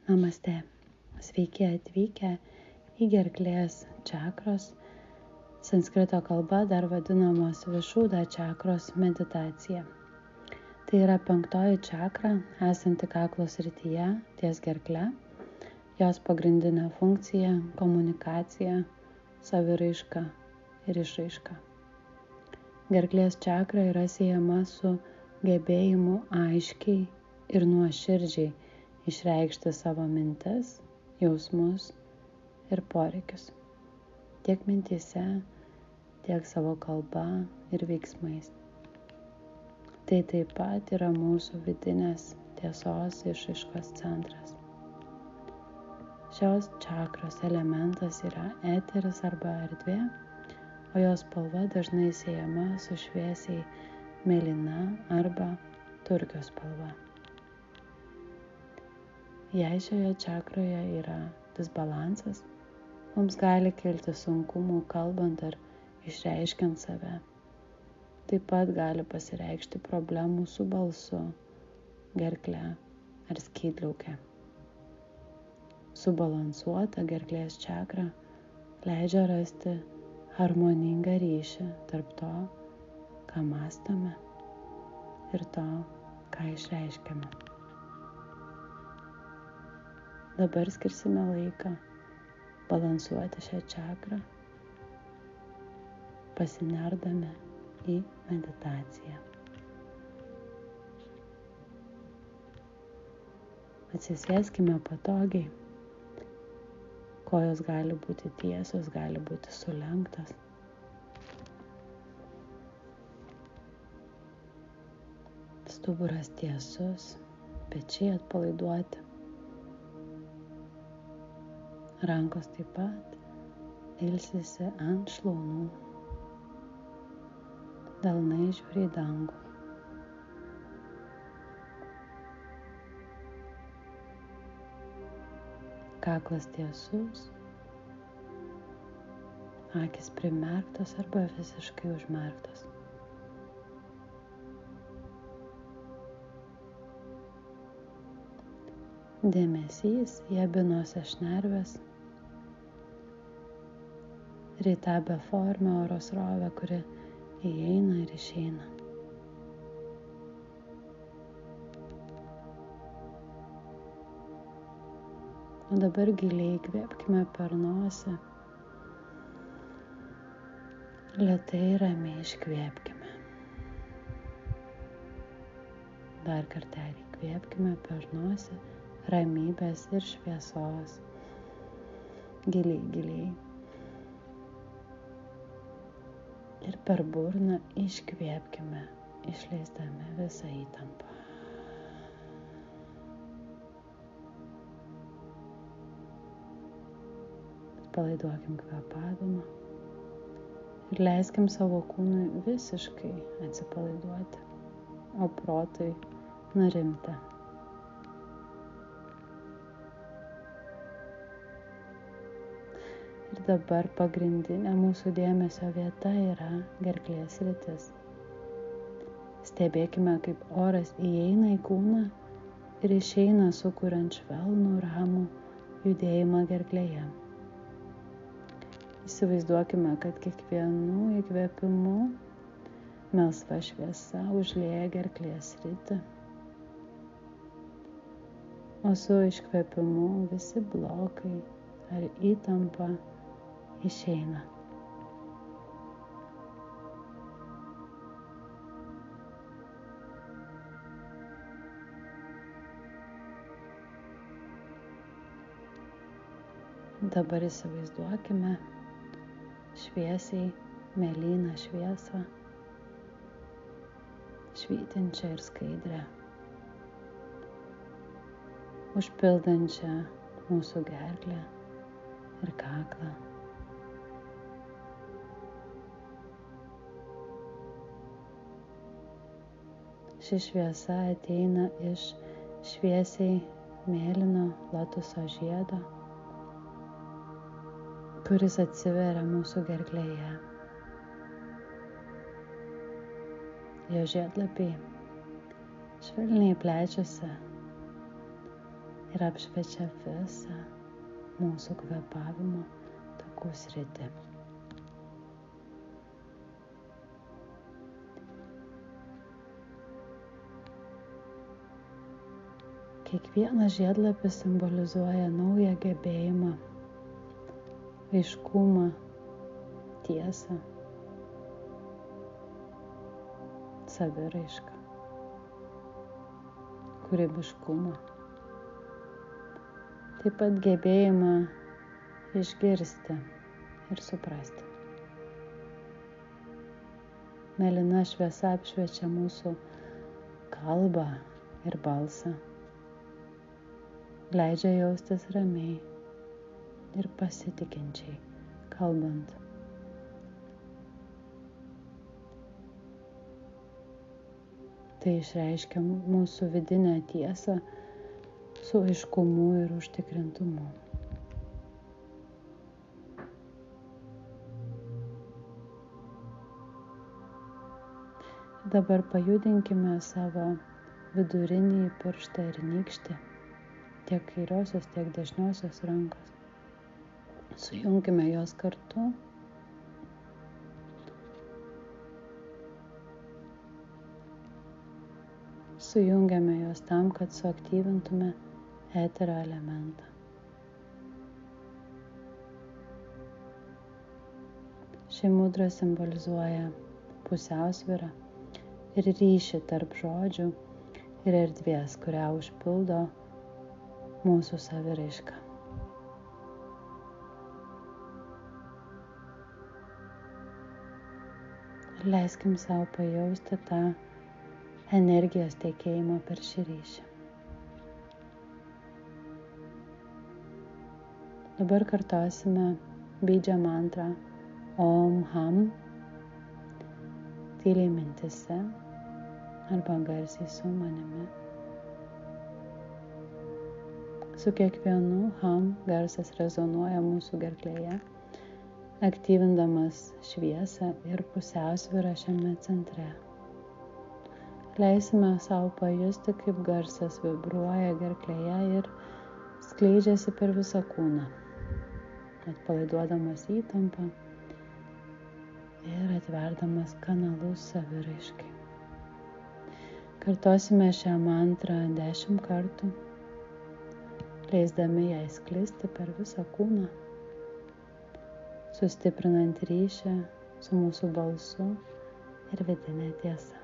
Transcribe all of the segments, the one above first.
Namaste. Sveiki atvykę į gerklės čakros, sanskrito kalba dar vadinamos Višuddha čakros meditacija. Tai yra 5 čakra, esanti kaklo srityje ties gerkle. Jos pagrindinė funkcija – komunikacija, saviraiška ir išraiška. Gerklės čakra yra siejama su gebėjimu aiškiai ir nuoširdžiai išreikšti savo mintis, jausmus ir poreikius. Tiek mintyse, tiek savo kalba ir veiksmais. Tai taip pat yra mūsų vidinės tiesos išraiškos centras. Šios čakros elementas yra eteris arba erdvė, o jos spalva dažnai siejama su šviesiai mėlyna arba turkio spalva. Jei šioje čakroje yra disbalansas, mums gali kilti sunkumų kalbant ar išreiškiant save. Taip pat gali pasireikšti problemų su balsu, gerkle ar skydliauke. Subalansuota gerklės čakra leidžia rasti harmoningą ryšį tarp to, ką mąstome, ir to, ką išreiškiame. Dabar skirsime laiką balansuoti šią čakrą, pasinerdami į meditaciją. Atsisėskime patogiai. Kojos gali būti tiesios, gali būti sulenktos. Stuburas tiesus, pečiai atpalaiduoti. Rankos taip pat ilsisi ant šlaunų. Delnai žiūri į dangų. Kaklas tiesus, akys primerktos arba visiškai užmerktos. Dėmesys į abi nosies šnerves ir į tą beformę oro srovę, kuri įeina ir išeina. O dabar giliai įkvėpkime per nosį. Lėtai ramiai iškvėpkime. Dar kartelį įkvėpkime per nosį ramybės ir šviesos. Giliai, giliai. Ir per burną iškvėpkime, išleisdami visą įtampą. Atpalaiduokim kvėpavimą ir leiskim savo kūnui visiškai atsipalaiduoti, o protui nurimti. Ir dabar pagrindinė mūsų dėmesio vieta yra gerklės sritis. Stebėkime, kaip oras įeina į kūną ir išeina, sukuriant švelnų, ramų judėjimą gerklėje. Įsivaizduokime, kad kiekvienu įkvėpimu melsva šviesa užlieja gerklės sritį, o su iškvėpimu visi blokai ar įtampa išeina. Dabar įsivaizduokime šviesiai mėlyną šviesą, švytinčią ir skaidrią, užpildančią mūsų gerklę ir kaklą. Ši šviesa ateina iš šviesiai mėlyno lotuso žiedo, kuris atsiveria mūsų gerklėje. Jo žiedlapiai švelniai plečiasi ir apšviečia visą mūsų kvėpavimo takų sritį. Kiekvienas žiedlapis simbolizuoja naują gebėjimą, aiškumą, tiesą, saviraišką, kūrybiškumą. Taip pat gebėjimą išgirsti ir suprasti. Mėlyna šviesa apšviečia mūsų kalbą ir balsą. Leidžia jaustis ramiai ir pasitikinčiai kalbant. Tai išreiškia mūsų vidinę tiesą su aiškumu ir užtikrintumu. Dabar pajudinkime savo vidurinį pirštą ir nykštį, tiek kairiosios, tiek dešiniosios rankos. Sujungime juos kartu. Sujungiame juos tam, kad suaktyvintume eterio elementą. Ši mudra simbolizuoja pusiausvyrą ir ryšį tarp žodžių ir erdvės, kurią užpildo mūsų saviraiška. Leiskim savo pajausti tą energijos tekėjimą per šį ryšį. Dabar kartosime bidža mantrą Om Ham, tyliai mintyse arba garsiai su manimi. Su kiekvienu Ham garsas rezonuoja mūsų gerklėje, aktyvindamas šviesą ir pusiausvyrą šiame centre. Leisime savo pajusti, kaip garsas vibruoja gerklėje ir skleidžiasi per visą kūną, atpalaiduodamas įtampą ir atverdamas kanalus saviraiškai. Kartosime šią mantrą 10 kartų, leisdami jai sklisti per visą kūną, sustiprinant ryšį su mūsų balsu ir vidinė tiesa.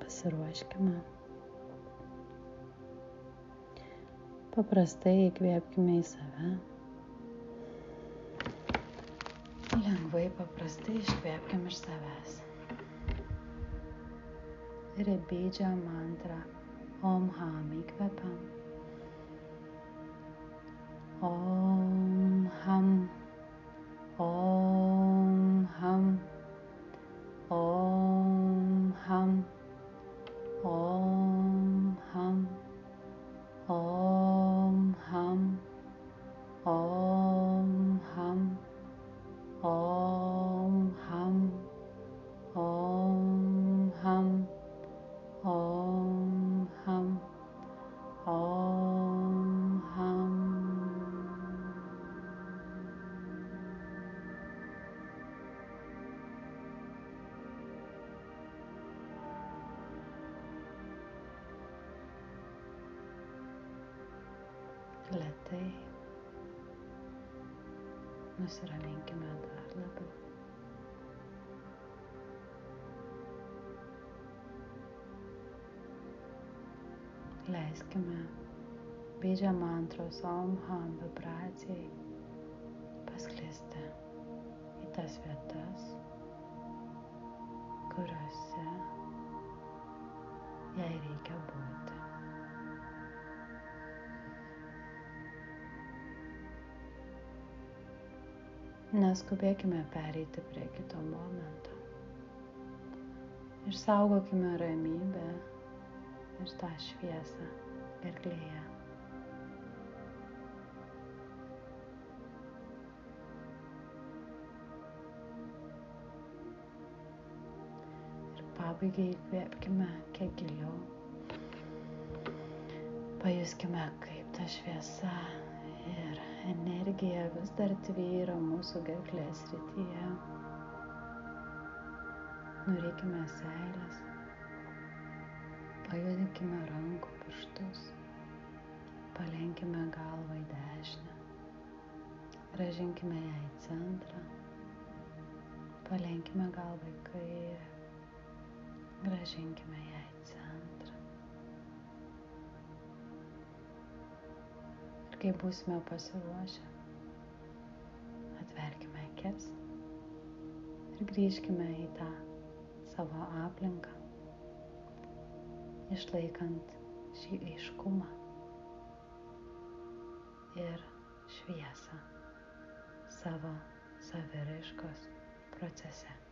Pasiruoškime. Paprastai įkvėpkime į save. Lengvai, paprastai iškvėpkime iš savęs. Ir bidža mantrą Om Ham įkvepiam. Om Ham, Om Ham, Om Ham, Om Ham, Om Ham, Om Ham, Om Ham, Om Ham, Om Ham, Om Ham. Lėtai nusiraminkime dar labiau. Leiskime bidža mantros Om Ham vibracijai pasklisti į tas vietas, kuriuose jai reikia būti. Neskubėkime pereiti prie kito momento. Išsaugokime ramybę ir tą šviesą gerklėje. Ir pabaigai įkvėpkime kiek giliau Pajuskime, kaip ta šviesa ir energija vis dar tvyro mūsų gerklės srityje. Nurykime seilės, pajudinkime rankų pirštus, palenkime galvą į dešinę, grąžinkime ją į centrą, palenkime galvą į kairę, grąžinkime ją į centrą. Ir kai būsime pasiruošę, atverkime akis ir grįžkime į tą savo aplinką, išlaikant šį aiškumą ir šviesą savo saviraiškos procese.